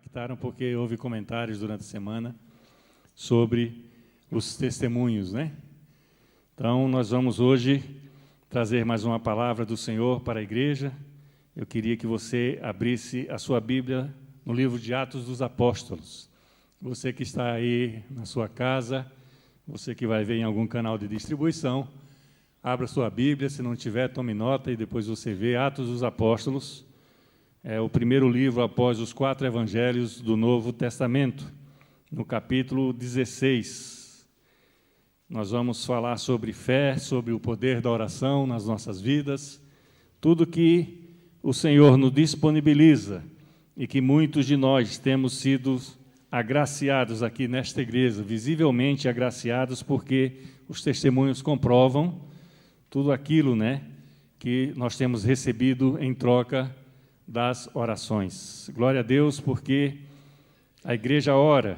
impactaram porque houve comentários durante a semana sobre os testemunhos, né? Então, nós vamos hoje trazer mais uma palavra do Senhor para a igreja. Eu queria que você abrisse a sua Bíblia no livro de Atos dos Apóstolos. Você que está aí na sua casa, você que vai ver em algum canal de distribuição, abra sua Bíblia, se não tiver, tome nota e depois você vê Atos dos Apóstolos. É o primeiro livro após os 4 evangelhos do Novo Testamento, no capítulo 16. Nós vamos falar sobre fé, sobre o poder da oração nas nossas vidas, tudo que o Senhor nos disponibiliza e que muitos de nós temos sido agraciados aqui nesta igreja, visivelmente agraciados, porque os testemunhos comprovam tudo aquilo, né, que nós temos recebido em troca das orações. Glória a Deus, porque a igreja ora,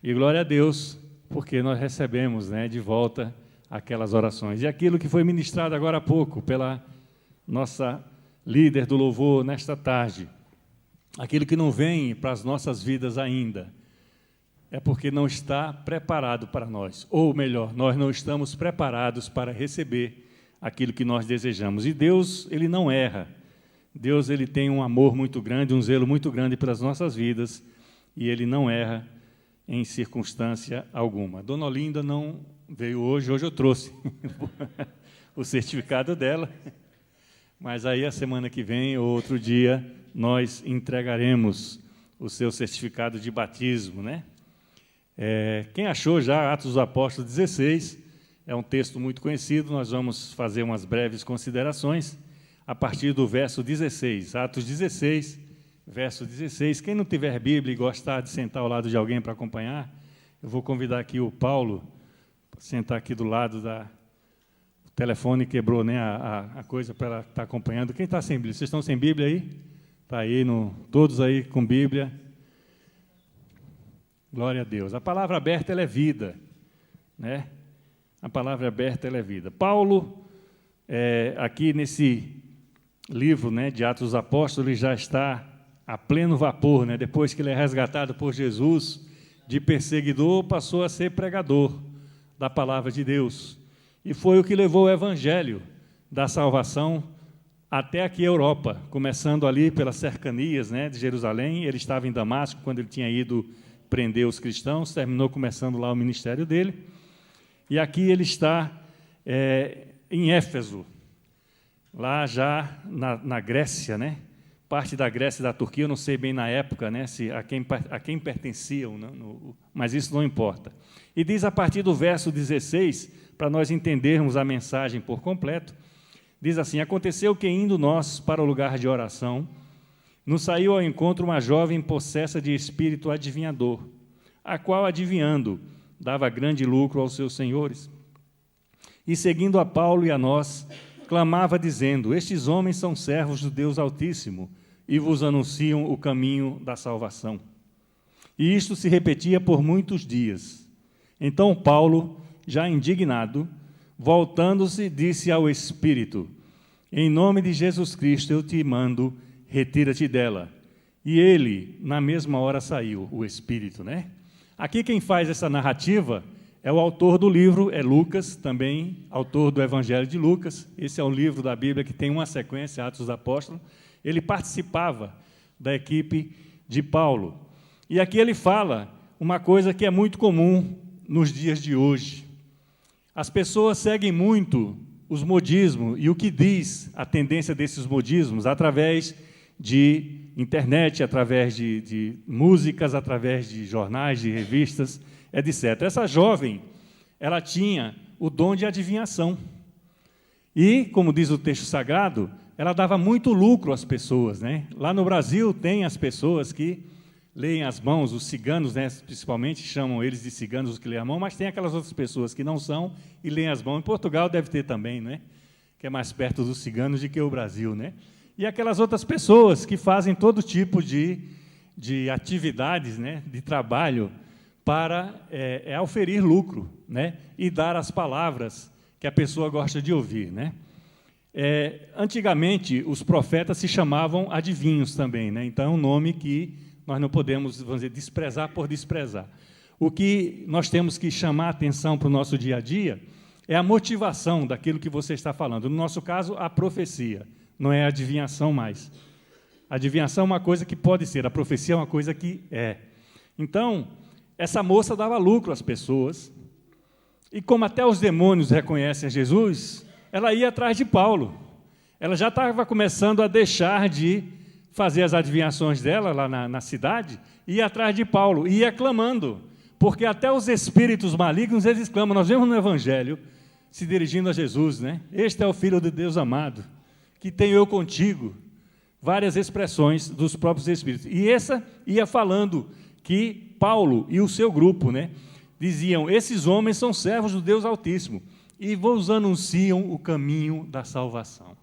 e glória a Deus, porque nós recebemos, né, de volta aquelas orações. E aquilo que foi ministrado agora há pouco pela nossa líder do louvor nesta tarde, aquilo que não vem para as nossas vidas ainda, é porque não está preparado para nós, ou melhor, nós não estamos preparados para receber aquilo que nós desejamos. E Deus, Ele não erra. Deus, Ele tem um amor muito grande, um zelo muito grande pelas nossas vidas, e Ele não erra em circunstância alguma. Dona Olinda não veio hoje eu trouxe o certificado dela, mas aí a semana que vem, ou outro dia, nós entregaremos o seu certificado de batismo, né? Quem achou já Atos dos Apóstolos 16, é um texto muito conhecido, nós vamos fazer umas breves considerações, a partir do verso 16, Atos 16, verso 16. Quem não tiver Bíblia e gostar de sentar ao lado de alguém para acompanhar, eu vou convidar aqui o Paulo para sentar aqui do lado da... O telefone quebrou, né, a coisa para ela estar acompanhando. Quem está sem Bíblia? Vocês estão sem Bíblia aí? Está aí, todos aí com Bíblia. Glória a Deus. A palavra aberta, ela é vida, né? A palavra aberta, ela é vida. Paulo, aqui nesse livro, né, de Atos dos Apóstolos, ele já está a pleno vapor, né? Depois que ele é resgatado por Jesus, de perseguidor, passou a ser pregador da palavra de Deus. E foi o que levou o evangelho da salvação até aqui a Europa, começando ali pelas cercanias, né, de Jerusalém. Ele estava em Damasco quando ele tinha ido prender os cristãos, terminou começando lá o ministério dele. E aqui ele está em Éfeso, lá já na Grécia, né? Parte da Grécia e da Turquia, eu não sei bem na época, né, a quem pertenciam, mas isso não importa. E diz a partir do verso 16, para nós entendermos a mensagem por completo, diz assim: aconteceu que, indo nós para o lugar de oração, nos saiu ao encontro uma jovem possessa de espírito adivinhador, a qual, adivinhando, dava grande lucro aos seus senhores. E, seguindo a Paulo e a nós, clamava, dizendo: estes homens são servos do Deus Altíssimo, e vos anunciam o caminho da salvação. E isto se repetia por muitos dias. Então Paulo, já indignado, voltando-se, disse ao Espírito: em nome de Jesus Cristo eu te mando, retira-te dela. E ele, na mesma hora, saiu, o Espírito, né? Aqui quem faz essa narrativa é o autor do livro, é Lucas, também autor do Evangelho de Lucas. Esse é um livro da Bíblia que tem uma sequência, Atos dos Apóstolos. Ele participava da equipe de Paulo. E aqui ele fala uma coisa que é muito comum nos dias de hoje. As pessoas seguem muito os modismos e o que diz a tendência desses modismos através de internet, através de músicas, através de jornais, de revistas, etc. Essa jovem, ela tinha o dom de adivinhação. E, como diz o texto sagrado, ela dava muito lucro às pessoas, né? Lá no Brasil tem as pessoas que leem as mãos, os ciganos, né, principalmente, chamam eles de ciganos os que leem a mão, mas tem aquelas outras pessoas que não são e leem as mãos. Em Portugal deve ter também, né? Que é mais perto dos ciganos do que o Brasil, né? E aquelas outras pessoas que fazem todo tipo de atividades, né, de trabalho para auferir lucro, né, e dar as palavras que a pessoa gosta de ouvir, né? Antigamente, os profetas se chamavam adivinhos também, né? Então, é um nome que nós não podemos, vamos dizer, desprezar por desprezar. O que nós temos que chamar a atenção para o nosso dia a dia é a motivação daquilo que você está falando. No nosso caso, a profecia, não é a adivinhação mais. A adivinhação é uma coisa que pode ser, a profecia é uma coisa que é. Então, essa moça dava lucro às pessoas, e como até os demônios reconhecem a Jesus, ela ia atrás de Paulo. Ela já estava começando a deixar de fazer as adivinhações dela lá na cidade, e ia atrás de Paulo, e ia clamando, porque até os espíritos malignos, eles clamam. Nós vemos no Evangelho, se dirigindo a Jesus, né? Este é o Filho de Deus amado, que tenho eu contigo. Várias expressões dos próprios espíritos. E essa ia falando que Paulo e o seu grupo, né, diziam, esses homens são servos do Deus Altíssimo, e vos anunciam o caminho da salvação.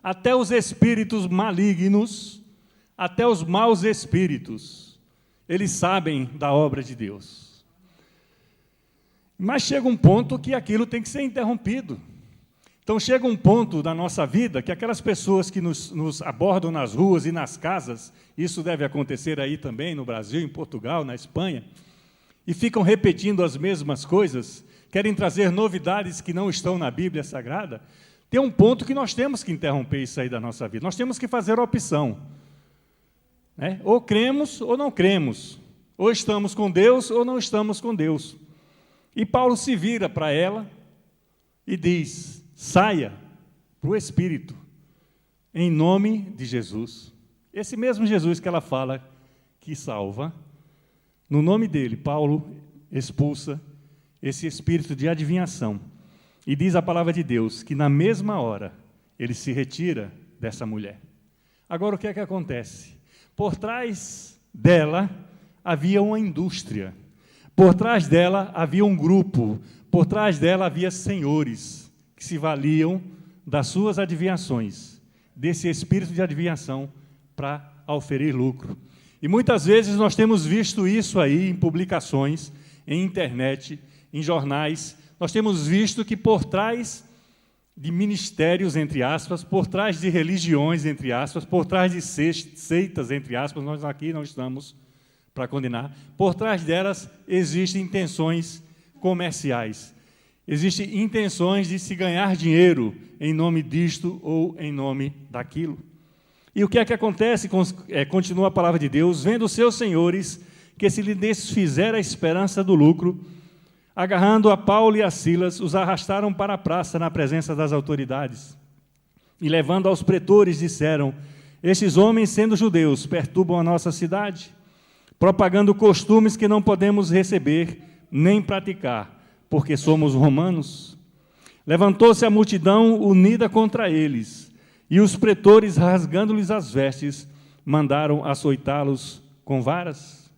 Até os espíritos malignos, até os maus espíritos, eles sabem da obra de Deus. Mas chega um ponto que aquilo tem que ser interrompido. Então chega um ponto da nossa vida que aquelas pessoas que nos abordam nas ruas e nas casas, isso deve acontecer aí também no Brasil, em Portugal, na Espanha, e ficam repetindo as mesmas coisas, querem trazer novidades que não estão na Bíblia Sagrada, tem um ponto que nós temos que interromper isso aí da nossa vida. Nós temos que fazer a opção, né? Ou cremos ou não cremos, ou estamos com Deus ou não estamos com Deus. E Paulo se vira para ela e diz, saia para o Espírito, em nome de Jesus. Esse mesmo Jesus que ela fala que salva, no nome dele, Paulo expulsa esse espírito de adivinhação. E diz a palavra de Deus que na mesma hora ele se retira dessa mulher. Agora o que é que acontece? Por trás dela havia uma indústria, por trás dela havia um grupo, por trás dela havia senhores que se valiam das suas adivinhações, desse espírito de adivinhação para auferir lucro. E muitas vezes nós temos visto isso aí em publicações, em internet, em jornais. Nós temos visto que por trás de ministérios, entre aspas, por trás de religiões, entre aspas, por trás de seitas, entre aspas, nós aqui não estamos para condenar, por trás delas existem intenções comerciais. Existem intenções de se ganhar dinheiro em nome disto ou em nome daquilo. E o que é que acontece? Continua a palavra de Deus, vendo os seus senhores que se lhe desfizera a esperança do lucro, agarrando a Paulo e a Silas, os arrastaram para a praça na presença das autoridades. E levando aos pretores, disseram, estes homens, sendo judeus, perturbam a nossa cidade, propagando costumes que não podemos receber nem praticar, porque somos romanos. Levantou-se a multidão unida contra eles, e os pretores, rasgando-lhes as vestes, mandaram açoitá-los com varas.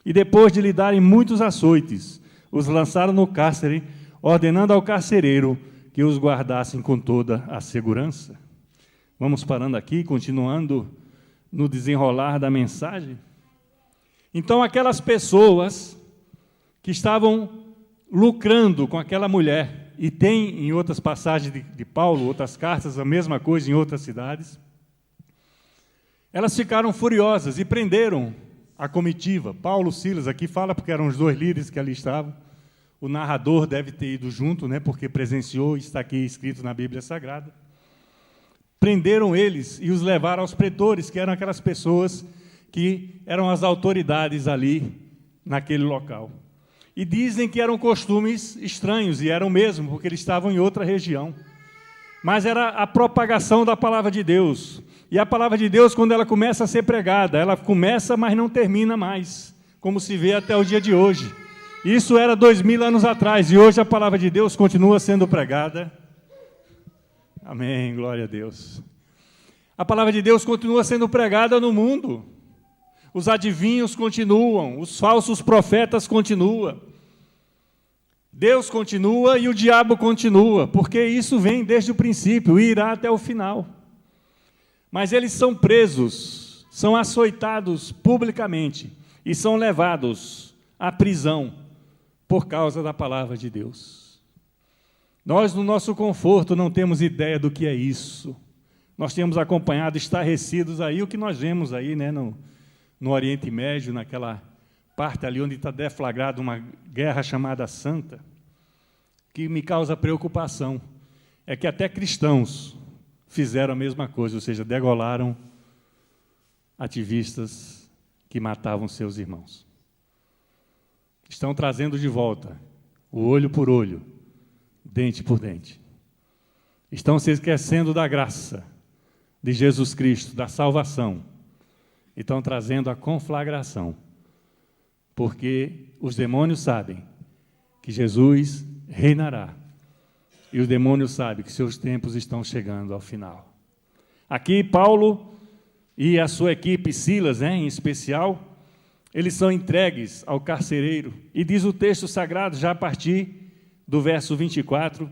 E depois de lhe darem muitos açoites, os lançaram no cárcere, ordenando ao carcereiro que os guardassem com toda a segurança. Vamos parando aqui, continuando no desenrolar da mensagem. Então, aquelas pessoas que estavam lucrando com aquela mulher, e tem em outras passagens de Paulo, outras cartas, a mesma coisa em outras cidades, elas ficaram furiosas e prenderam a comitiva. Paulo, Silas, aqui fala porque eram os dois líderes que ali estavam. O narrador deve ter ido junto, né, porque presenciou, está aqui escrito na Bíblia Sagrada. Prenderam eles e os levaram aos pretores, que eram aquelas pessoas que eram as autoridades ali, naquele local. E dizem que eram costumes estranhos, e eram mesmo, porque eles estavam em outra região. Mas era a propagação da palavra de Deus. E a palavra de Deus, quando ela começa a ser pregada, ela começa, mas não termina mais, como se vê até o dia de hoje. Isso era 2000 anos atrás, e hoje a palavra de Deus continua sendo pregada. Amém, glória a Deus. A palavra de Deus continua sendo pregada no mundo. Os adivinhos continuam, os falsos profetas continuam. Deus continua e o diabo continua, porque isso vem desde o princípio e irá até o final. Mas eles são presos, são açoitados publicamente e são levados à prisão por causa da palavra de Deus. Nós, no nosso conforto, não temos ideia do que é isso. Nós temos acompanhado, estarrecidos aí, o que nós vemos aí, né, no Oriente Médio, naquela parte ali onde está deflagrada uma guerra chamada Santa, que me causa preocupação, é que até cristãos fizeram a mesma coisa, ou seja, degolaram ativistas que matavam seus irmãos. Estão trazendo de volta o olho por olho, dente por dente. Estão se esquecendo da graça de Jesus Cristo, da salvação. Estão trazendo a conflagração, porque os demônios sabem que Jesus reinará, e os demônios sabem que seus tempos estão chegando ao final. Aqui, Paulo e a sua equipe, Silas, em especial, eles são entregues ao carcereiro, e diz o texto sagrado, já a partir do verso 24,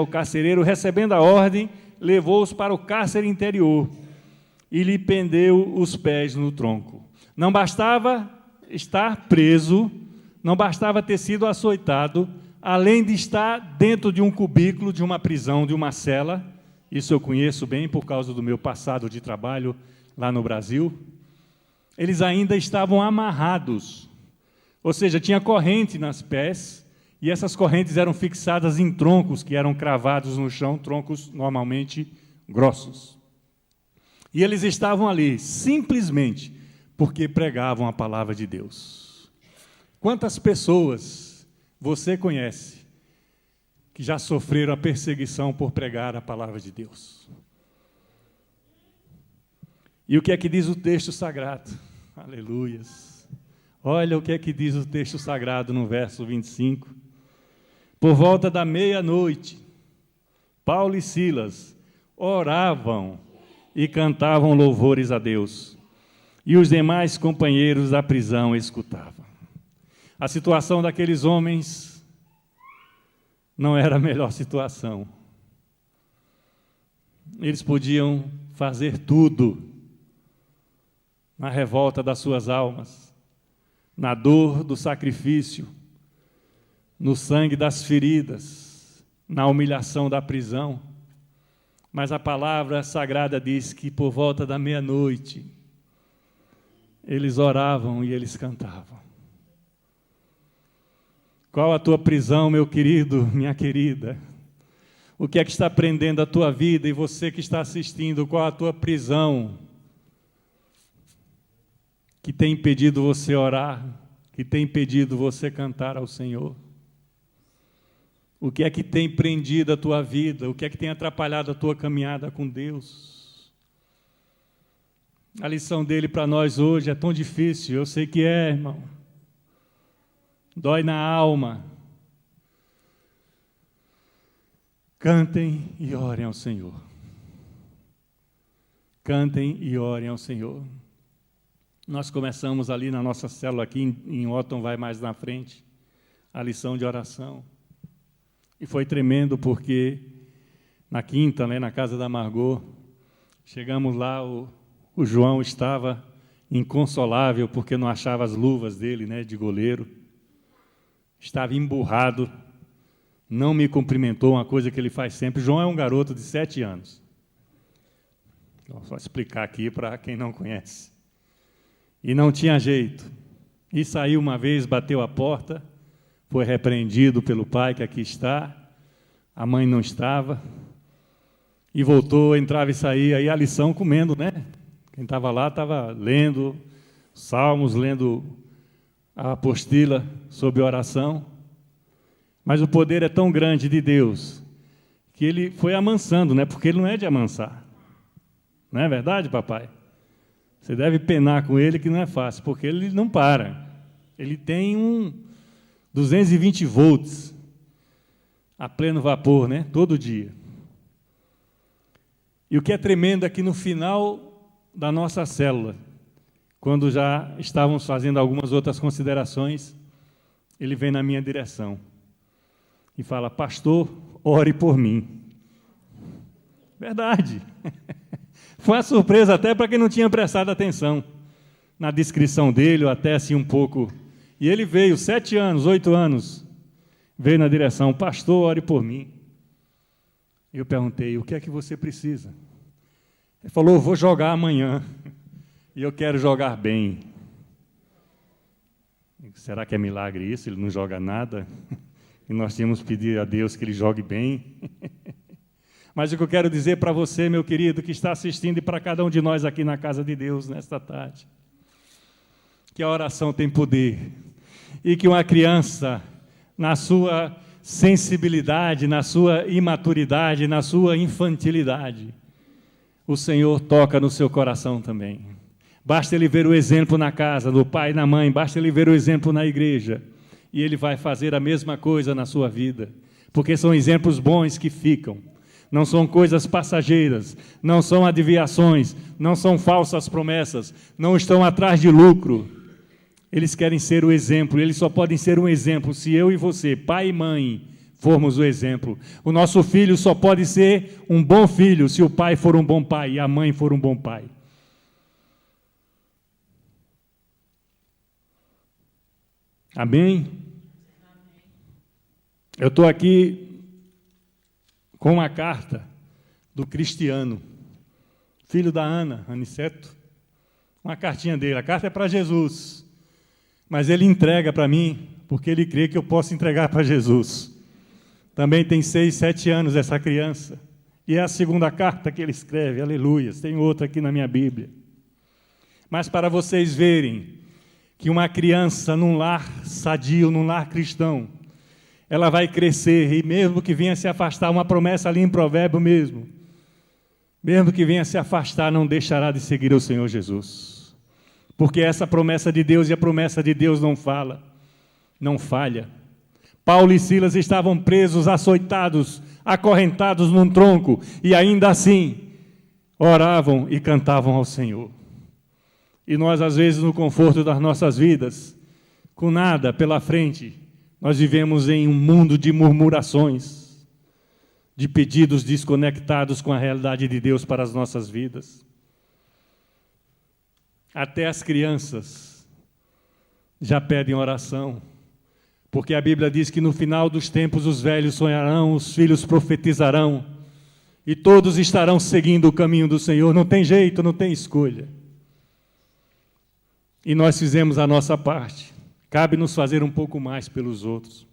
o carcereiro, recebendo a ordem, levou-os para o cárcere interior e lhe pendeu os pés no tronco. Não bastava estar preso, não bastava ter sido açoitado, além de estar dentro de um cubículo, de uma prisão, de uma cela, isso eu conheço bem por causa do meu passado de trabalho lá no Brasil, eles ainda estavam amarrados, ou seja, tinha corrente nas pés, e essas correntes eram fixadas em troncos que eram cravados no chão, troncos normalmente grossos. E eles estavam ali simplesmente porque pregavam a palavra de Deus. Quantas pessoas você conhece que já sofreram a perseguição por pregar a palavra de Deus? E o que é que diz o texto sagrado? Aleluias! Olha o que é que diz o texto sagrado no verso 25. Por volta da meia-noite, Paulo e Silas oravam e cantavam louvores a Deus, e os demais companheiros da prisão escutavam. A situação daqueles homens não era a melhor situação. Eles podiam fazer tudo na revolta das suas almas, na dor do sacrifício, no sangue das feridas, na humilhação da prisão. Mas a palavra sagrada diz que por volta da meia-noite, eles oravam e eles cantavam. Qual a tua prisão, meu querido, minha querida? O que é que está prendendo a tua vida? E você que está assistindo, qual a tua prisão que tem impedido você orar, que tem impedido você cantar ao Senhor? O que é que tem prendido a tua vida? O que é que tem atrapalhado a tua caminhada com Deus? A lição dele para nós hoje é tão difícil, eu sei que é, irmão. Dói na alma. Cantem e orem ao Senhor. Cantem e orem ao Senhor. Nós começamos ali na nossa célula, aqui em Otton, vai mais na frente, a lição de oração. E foi tremendo porque na quinta, na casa da Margot, chegamos lá, o João estava inconsolável porque não achava as luvas dele, de goleiro. Estava emburrado, não me cumprimentou, uma coisa que ele faz sempre. João é um garoto de 7 anos. Vou só explicar aqui para quem não conhece. E não tinha jeito. E saiu uma vez, bateu a porta, foi repreendido pelo pai, que aqui está, a mãe não estava, e voltou, entrava e saía, aí a lição comendo, Quem estava lá estava lendo salmos, lendo a apostila sobre oração, mas o poder é tão grande de Deus, que ele foi amansando, porque ele não é de amansar. Não é verdade, papai? Você deve penar com ele, que não é fácil, porque ele não para. Ele tem 220 volts a pleno vapor, todo dia. E o que é tremendo é que no final da nossa célula, quando já estávamos fazendo algumas outras considerações, ele vem na minha direção e fala: pastor, ore por mim. Verdade. Foi uma surpresa até para quem não tinha prestado atenção na descrição dele, ou até assim um pouco. E ele veio, 7 anos, 8 anos, veio na direção: pastor, ore por mim. E eu perguntei: o que é que você precisa? Ele falou: vou jogar amanhã. e eu quero jogar bem. Será que é milagre isso? Ele não joga nada? E nós tínhamos que pedir a Deus que ele jogue bem. Mas o que eu quero dizer para você, meu querido, que está assistindo, e para cada um de nós aqui na casa de Deus, nesta tarde, que a oração tem poder, e que uma criança, na sua sensibilidade, na sua imaturidade, na sua infantilidade, o Senhor toca no seu coração também. Basta ele ver o exemplo na casa do pai e na mãe, basta ele ver o exemplo na igreja, e ele vai fazer a mesma coisa na sua vida, porque são exemplos bons que ficam, não são coisas passageiras, não são adivinhações, não são falsas promessas, não estão atrás de lucro. Eles querem ser o exemplo, eles só podem ser um exemplo se eu e você, pai e mãe, formos o exemplo. O nosso filho só pode ser um bom filho se o pai for um bom pai e a mãe for um bom pai. Amém? Eu estou aqui com uma carta do Cristiano, filho da Ana, Aniceto, uma cartinha dele. A carta é para Jesus, mas ele entrega para mim, porque ele crê que eu posso entregar para Jesus. Também tem 6, 7 anos essa criança, e é a segunda carta que ele escreve, aleluias, tem outra aqui na minha Bíblia. Mas para vocês verem que uma criança num lar sadio, num lar cristão, ela vai crescer, e mesmo que venha se afastar, uma promessa ali em Provérbio mesmo, mesmo que venha se afastar, não deixará de seguir o Senhor Jesus, porque essa promessa de Deus, e a promessa de Deus não falha. Paulo e Silas estavam presos, açoitados, acorrentados num tronco, e ainda assim oravam e cantavam ao Senhor. E nós, às vezes, no conforto das nossas vidas, com nada pela frente, nós vivemos em um mundo de murmurações, de pedidos desconectados com a realidade de Deus para as nossas vidas. Até as crianças já pedem oração, porque a Bíblia diz que no final dos tempos os velhos sonharão, os filhos profetizarão, e todos estarão seguindo o caminho do Senhor. Não tem jeito, não tem escolha. E nós fizemos a nossa parte. Cabe-nos fazer um pouco mais pelos outros.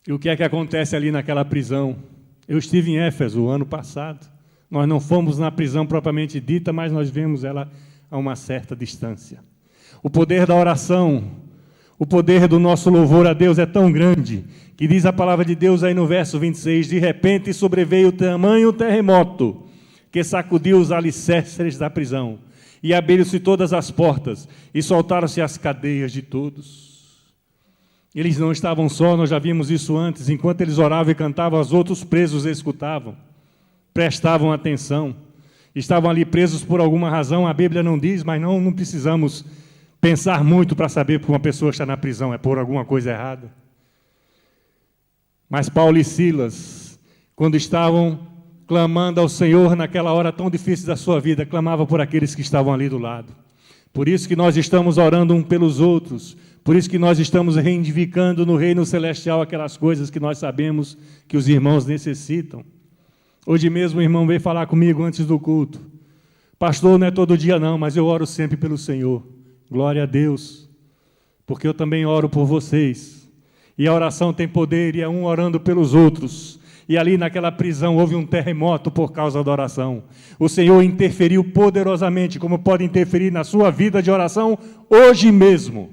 E o que é que acontece ali naquela prisão? Eu estive em Éfeso o ano passado. Nós não fomos na prisão propriamente dita, mas nós vemos ela a uma certa distância. O poder da oração, o poder do nosso louvor a Deus é tão grande, que diz a palavra de Deus aí no verso 26, de repente sobreveio tamanho terremoto, que sacudiu os alicerces da prisão, e abriram-se todas as portas, e soltaram-se as cadeias de todos. Eles não estavam só, nós já vimos isso antes. Enquanto eles oravam e cantavam, os outros presos escutavam, prestavam atenção. Estavam ali presos por alguma razão, a Bíblia não diz, mas não precisamos pensar muito para saber que uma pessoa está na prisão, é por alguma coisa errada. Mas Paulo e Silas, quando estavam clamando ao Senhor naquela hora tão difícil da sua vida, clamava por aqueles que estavam ali do lado. Por isso que nós estamos orando um pelos outros, por isso que nós estamos reivindicando no reino celestial aquelas coisas que nós sabemos que os irmãos necessitam. Hoje mesmo o irmão veio falar comigo antes do culto. Pastor, não é todo dia não, mas eu oro sempre pelo Senhor. Glória a Deus, porque eu também oro por vocês. E a oração tem poder, e é um orando pelos outros. E ali naquela prisão houve um terremoto por causa da oração. O Senhor interferiu poderosamente, como pode interferir na sua vida de oração hoje mesmo.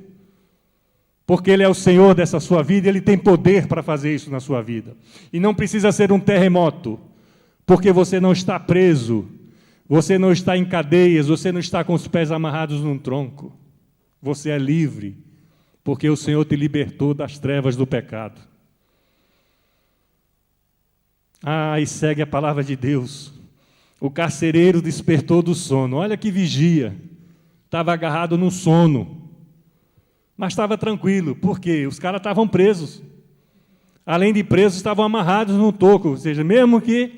Porque Ele é o Senhor dessa sua vida, Ele tem poder para fazer isso na sua vida. E não precisa ser um terremoto, porque você não está preso, você não está em cadeias, você não está com os pés amarrados num tronco. Você é livre, porque o Senhor te libertou das trevas do pecado. E segue a palavra de Deus. O carcereiro despertou do sono. Olha que vigia. Estava agarrado no sono. Mas estava tranquilo. Por quê? Os caras estavam presos. Além de presos, estavam amarrados num toco. Ou seja, mesmo que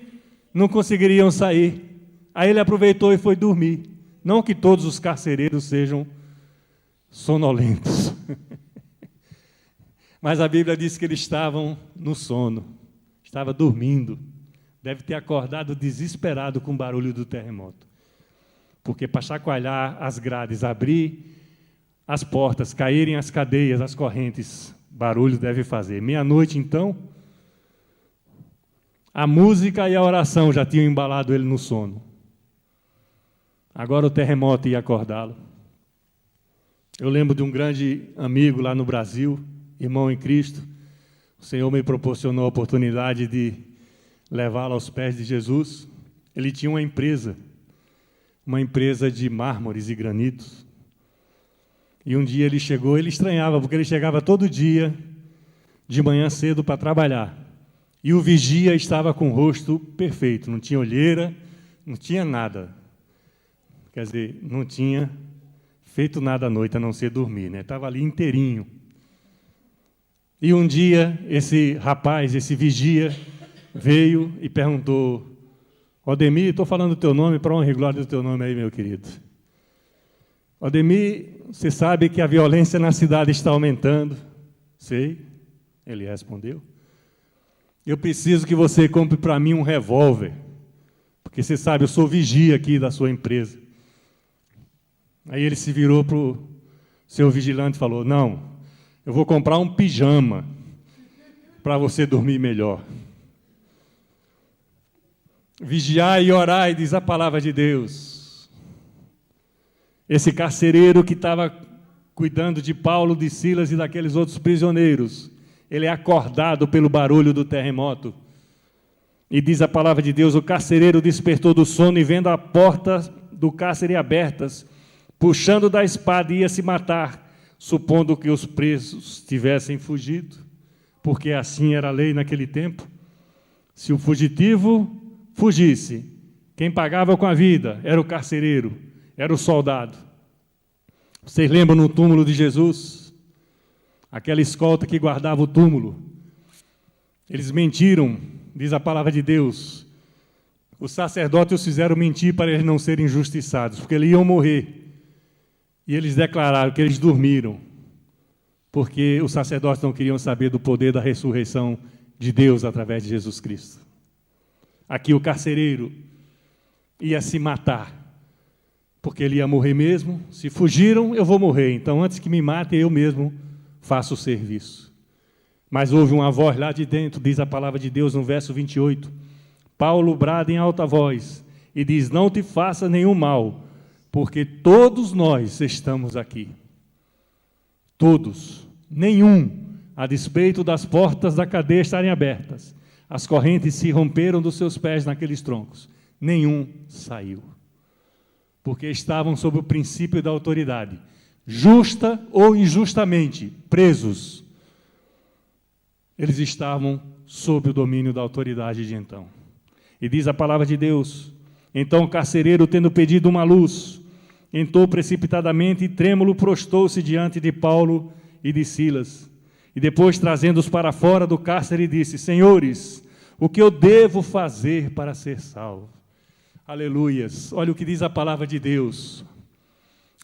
não conseguiriam sair. Aí ele aproveitou e foi dormir. Não que todos os carcereiros sejam sonolentos. Mas a Bíblia diz que eles estavam no sono. Estava dormindo, deve ter acordado desesperado com o barulho do terremoto. Porque para chacoalhar as grades, abrir as portas, caírem as cadeias, as correntes, barulho deve fazer. Meia-noite, então, a música e a oração já tinham embalado ele no sono. Agora o terremoto ia acordá-lo. Eu lembro de um grande amigo lá no Brasil, irmão em Cristo. O Senhor me proporcionou a oportunidade de levá-lo aos pés de Jesus. Ele tinha uma empresa de mármores e granitos. E um dia ele chegou, ele estranhava, porque ele chegava todo dia, de manhã cedo, para trabalhar. E o vigia estava com o rosto perfeito, não tinha olheira, não tinha nada. Quer dizer, não tinha feito nada à noite, a não ser dormir, né? Estava ali inteirinho. E um dia, esse rapaz, esse vigia, veio e perguntou: Odemir, estou falando o teu nome, para honra e glória do teu nome aí, meu querido. Odemir, você sabe que a violência na cidade está aumentando? Sei, ele respondeu. Eu preciso que você compre para mim um revólver, porque você sabe, eu sou vigia aqui da sua empresa. Aí ele se virou para o seu vigilante e falou: não, eu vou comprar um pijama para você dormir melhor. Vigiai e orai, diz a palavra de Deus. Esse carcereiro que estava cuidando de Paulo, de Silas e daqueles outros prisioneiros, ele é acordado pelo barulho do terremoto. E diz a palavra de Deus: o carcereiro despertou do sono e, vendo a porta do cárcere abertas, puxando da espada, ia se matar, supondo que os presos tivessem fugido, porque assim era a lei naquele tempo. Se o fugitivo fugisse, quem pagava com a vida era o carcereiro, era o soldado. Vocês lembram no túmulo de Jesus? Aquela escolta que guardava o túmulo. Eles mentiram, diz a palavra de Deus. Os sacerdotes os fizeram mentir para eles não serem injustiçados, porque eles iam morrer. E eles declararam que eles dormiram, porque os sacerdotes não queriam saber do poder da ressurreição de Deus através de Jesus Cristo. Aqui o carcereiro ia se matar, porque ele ia morrer mesmo. Se fugiram, eu vou morrer. Então, antes que me matem, eu mesmo faço o serviço. Mas houve uma voz lá de dentro, diz a palavra de Deus no verso 28. Paulo brada em alta voz e diz: não te faça nenhum mal, porque todos nós estamos aqui. Todos. Nenhum, a despeito das portas da cadeia estarem abertas. As correntes se romperam dos seus pés naqueles troncos. Nenhum saiu. Porque estavam sob o princípio da autoridade, justa ou injustamente, presos. Eles estavam sob o domínio da autoridade de então. E diz a palavra de Deus: então o carcereiro, tendo pedido uma luz, entrou precipitadamente e trêmulo prostou-se diante de Paulo e de Silas. E depois, trazendo-os para fora do cárcere, disse: senhores, o que eu devo fazer para ser salvo? Aleluias! Olha o que diz a palavra de Deus.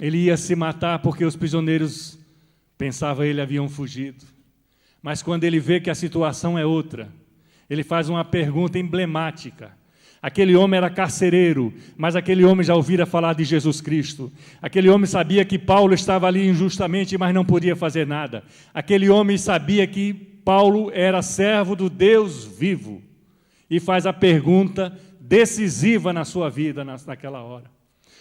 Ele ia se matar porque os prisioneiros, pensava ele, haviam fugido. Mas quando ele vê que a situação é outra, ele faz uma pergunta emblemática. Aquele homem era carcereiro, mas aquele homem já ouvira falar de Jesus Cristo. Aquele homem sabia que Paulo estava ali injustamente, mas não podia fazer nada. Aquele homem sabia que Paulo era servo do Deus vivo. E faz a pergunta decisiva na sua vida naquela hora: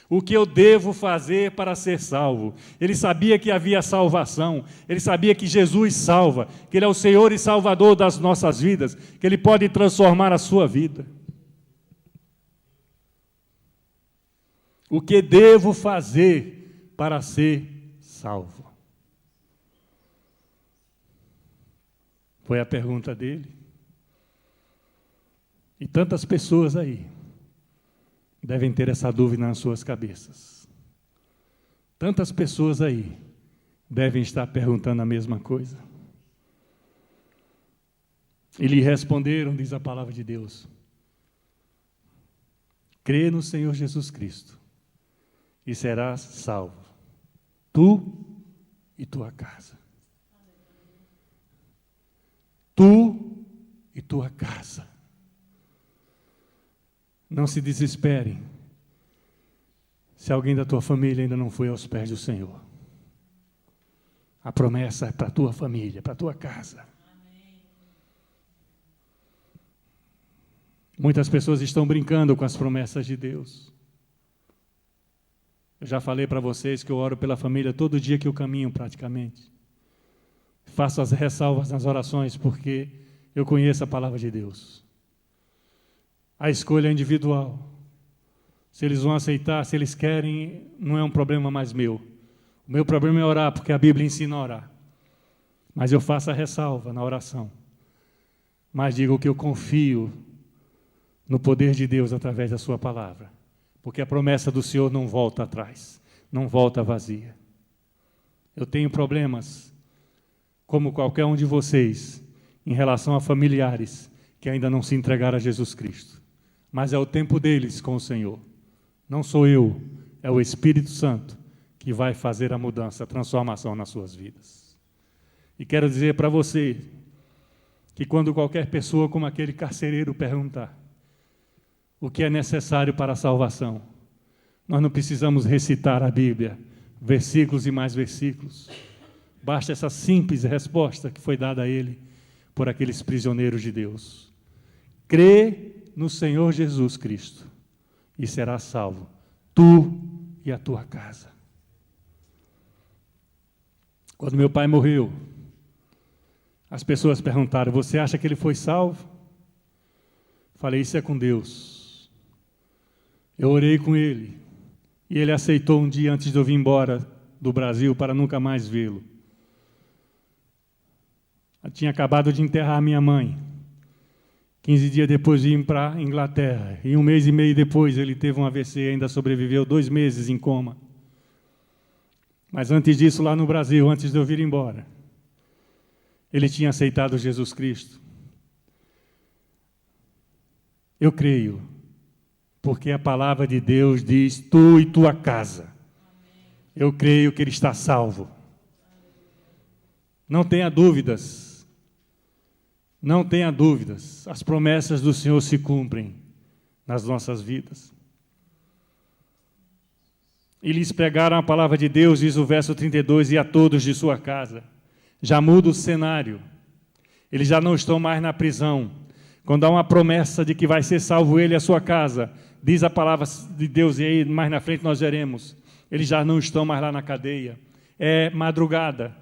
o que eu devo fazer para ser salvo? Ele sabia que havia salvação, ele sabia que Jesus salva, que Ele é o Senhor e Salvador das nossas vidas, que Ele pode transformar a sua vida. O que devo fazer para ser salvo? Foi a pergunta dele. E tantas pessoas aí devem ter essa dúvida nas suas cabeças. Tantas pessoas aí devem estar perguntando a mesma coisa. E lhe responderam, diz a palavra de Deus: crê no Senhor Jesus Cristo e serás salvo, tu e tua casa. Tu e tua casa. Não se desesperem se alguém da tua família ainda não foi aos pés do Senhor. A promessa é para a tua família, para a tua casa. Muitas pessoas estão brincando com as promessas de Deus. Eu já falei para vocês que eu oro pela família todo dia que eu caminho praticamente. Faço as ressalvas nas orações porque eu conheço a palavra de Deus. A escolha é individual. Se eles vão aceitar, se eles querem, não é um problema mais meu. O meu problema é orar, porque a Bíblia ensina a orar. Mas eu faço a ressalva na oração. Mas digo que eu confio no poder de Deus através da sua palavra. Porque a promessa do Senhor não volta atrás, não volta vazia. Eu tenho problemas, como qualquer um de vocês, em relação a familiares que ainda não se entregaram a Jesus Cristo. Mas é o tempo deles com o Senhor. Não sou eu, é o Espírito Santo que vai fazer a mudança, a transformação nas suas vidas. E quero dizer para você que quando qualquer pessoa como aquele carcereiro perguntar o que é necessário para a salvação, nós não precisamos recitar a Bíblia, versículos e mais versículos. Basta essa simples resposta que foi dada a ele por aqueles prisioneiros de Deus. Crê no Senhor Jesus Cristo e serás salvo, tu e a tua casa. Quando meu pai morreu, as pessoas perguntaram, você acha que ele foi salvo? Falei, isso é com Deus. Eu orei com ele, e ele aceitou um dia antes de eu vir embora do Brasil para nunca mais vê-lo. Eu tinha acabado de enterrar minha mãe. 15 dias depois vim para a Inglaterra, e 1 mês e meio depois ele teve um AVC e ainda sobreviveu 2 meses em coma. Mas antes disso, lá no Brasil, antes de eu vir embora, ele tinha aceitado Jesus Cristo. Eu creio, porque a palavra de Deus diz, tu e tua casa. Eu creio que ele está salvo. Não tenha dúvidas. Não tenha dúvidas. As promessas do Senhor se cumprem nas nossas vidas. E lhes pregaram a palavra de Deus, diz o verso 32, e a todos de sua casa. Já muda o cenário. Eles já não estão mais na prisão. Quando há uma promessa de que vai ser salvo ele e a sua casa, diz a palavra de Deus, e aí mais na frente nós veremos, eles já não estão mais lá na cadeia. É madrugada.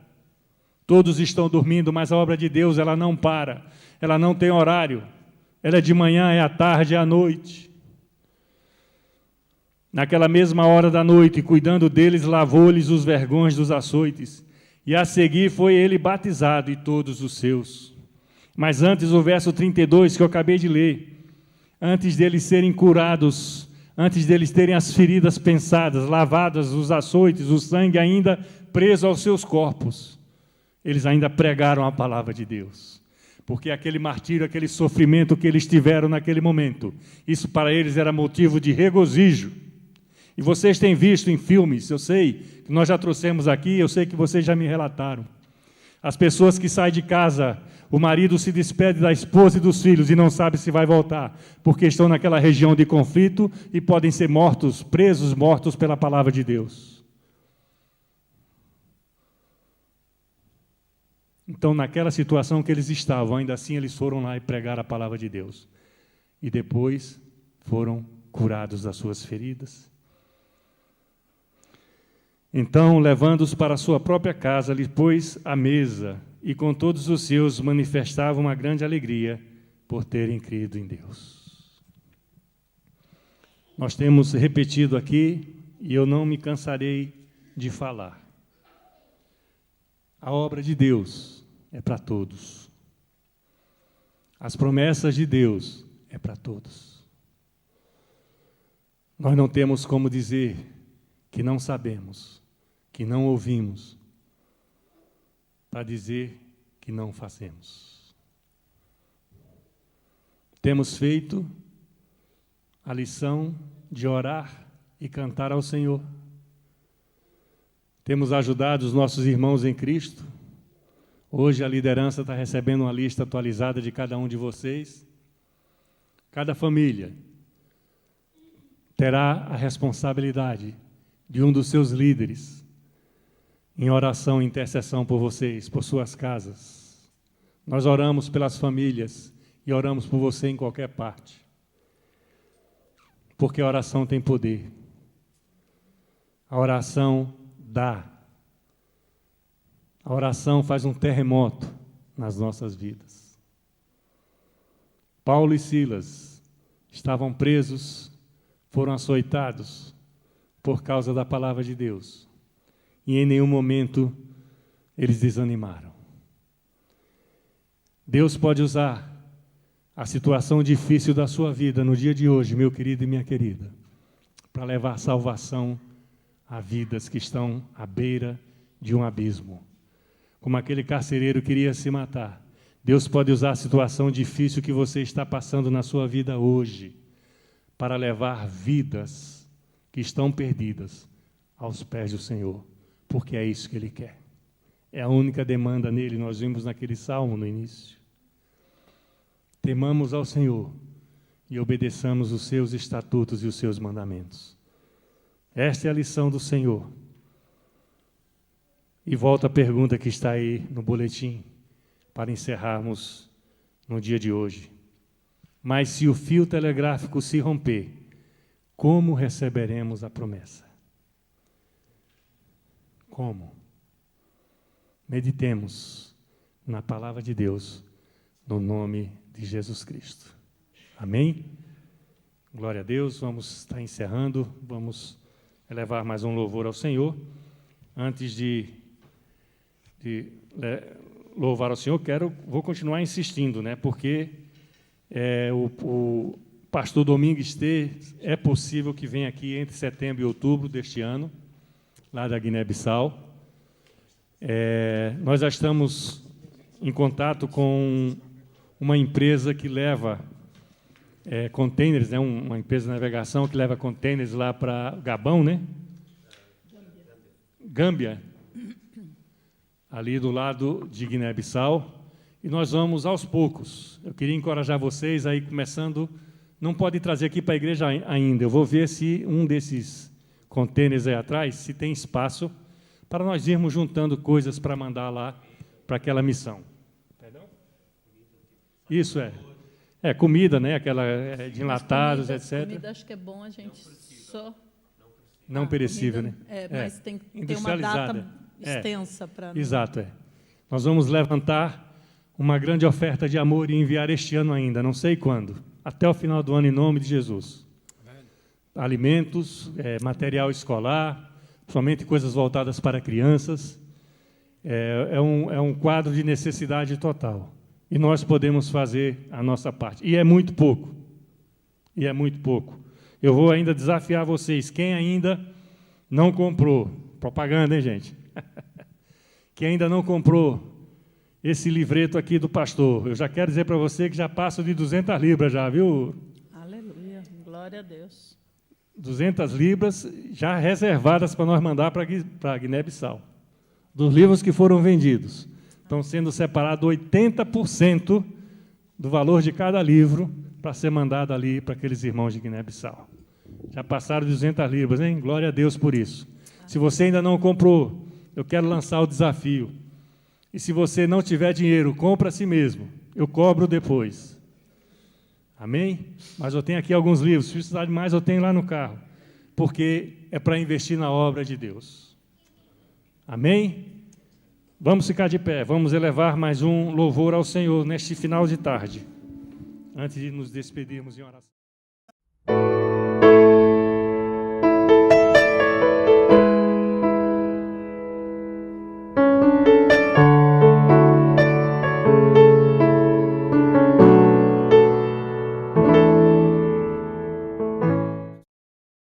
Todos estão dormindo, mas a obra de Deus, ela não para. Ela não tem horário. Ela é de manhã, é à tarde, é à noite. Naquela mesma hora da noite, cuidando deles, lavou-lhes os vergões dos açoites. E a seguir foi ele batizado e todos os seus. Mas antes, o verso 32, que eu acabei de ler, antes deles serem curados, antes deles terem as feridas pensadas, lavadas, os açoites, o sangue ainda preso aos seus corpos, eles ainda pregaram a palavra de Deus. Porque aquele martírio, aquele sofrimento que eles tiveram naquele momento, isso para eles era motivo de regozijo. E vocês têm visto em filmes, eu sei, que nós já trouxemos aqui, eu sei que vocês já me relataram. As pessoas que saem de casa, o marido se despede da esposa e dos filhos e não sabe se vai voltar, porque estão naquela região de conflito e podem ser mortos, presos, mortos pela palavra de Deus. Então, naquela situação que eles estavam, ainda assim eles foram lá e pregaram a palavra de Deus. E depois foram curados das suas feridas. Então, levando-os para a sua própria casa, lhe pôs à mesa, e com todos os seus manifestava uma grande alegria por terem crido em Deus. Nós temos repetido aqui, e eu não me cansarei de falar. A obra de Deus é para todos. As promessas de Deus é para todos. Nós não temos como dizer que não sabemos, que não ouvimos, para dizer que não fazemos. Temos feito a lição de orar e cantar ao Senhor. Temos ajudado os nossos irmãos em Cristo. Hoje a liderança está recebendo uma lista atualizada de cada um de vocês. Cada família terá a responsabilidade de um dos seus líderes, em oração e intercessão por vocês, por suas casas. Nós oramos pelas famílias e oramos por você em qualquer parte. Porque a oração tem poder. A oração dá. A oração faz um terremoto nas nossas vidas. Paulo e Silas estavam presos, foram açoitados por causa da palavra de Deus. E em nenhum momento eles desanimaram. Deus pode usar a situação difícil da sua vida no dia de hoje, meu querido e minha querida, para levar salvação a vidas que estão à beira de um abismo. Como aquele carcereiro queria se matar. Deus pode usar a situação difícil que você está passando na sua vida hoje para levar vidas que estão perdidas aos pés do Senhor, porque é isso que Ele quer. É a única demanda nele, nós vimos naquele salmo no início. Temamos ao Senhor e obedeçamos os seus estatutos e os seus mandamentos. Esta é a lição do Senhor. E volta a pergunta que está aí no boletim, para encerrarmos no dia de hoje. Mas se o fio telegráfico se romper, como receberemos a promessa? Como? Meditemos na palavra de Deus, no nome de Jesus Cristo. Amém? Glória a Deus, vamos estar encerrando, vamos elevar mais um louvor ao Senhor. Antes de louvar ao Senhor, vou continuar insistindo, né? Porque o pastor Domingues é possível que venha aqui entre setembro e outubro deste ano, lá da Guiné-Bissau. Nós já estamos em contato com uma empresa que leva containers, né? Uma empresa de navegação que leva containers lá para Gabão, né? Gâmbia, ali do lado de Guiné-Bissau, e nós vamos aos poucos. Eu queria encorajar vocês aí, começando, não pode trazer aqui para a igreja ainda, eu vou ver se um desses containers aí atrás, se tem espaço, para nós irmos juntando coisas para mandar lá para aquela missão. Perdão? Isso comida, né? Aquela de enlatados, etc. Comida, acho que é bom a gente só... Não perecível, comida, né? Mas tem que ter uma data extensa para... Exato, Nós vamos levantar uma grande oferta de amor e enviar este ano ainda, não sei quando, até o final do ano, em nome de Jesus. Alimentos, material escolar, somente coisas voltadas para crianças. É um quadro de necessidade total. E nós podemos fazer a nossa parte. E é muito pouco. Eu vou ainda desafiar vocês. Quem ainda não comprou, propaganda, hein, gente? Quem ainda não comprou esse livreto aqui do pastor, eu já quero dizer para você que já passo de 200 libras já, viu? Aleluia, glória a Deus. 200 libras já reservadas para nós mandar para a Guiné-Bissau. Dos livros que foram vendidos. Estão sendo separados 80% do valor de cada livro para ser mandado ali para aqueles irmãos de Guiné-Bissau. Já passaram 200 libras, hein? Glória a Deus por isso. Se você ainda não comprou, eu quero lançar o desafio. E se você não tiver dinheiro, compra a si mesmo. Eu cobro depois. Amém? Mas eu tenho aqui alguns livros. Se precisar de mais, eu tenho lá no carro. Porque é para investir na obra de Deus. Amém? Vamos ficar de pé. Vamos elevar mais um louvor ao Senhor neste final de tarde. Antes de nos despedirmos em oração.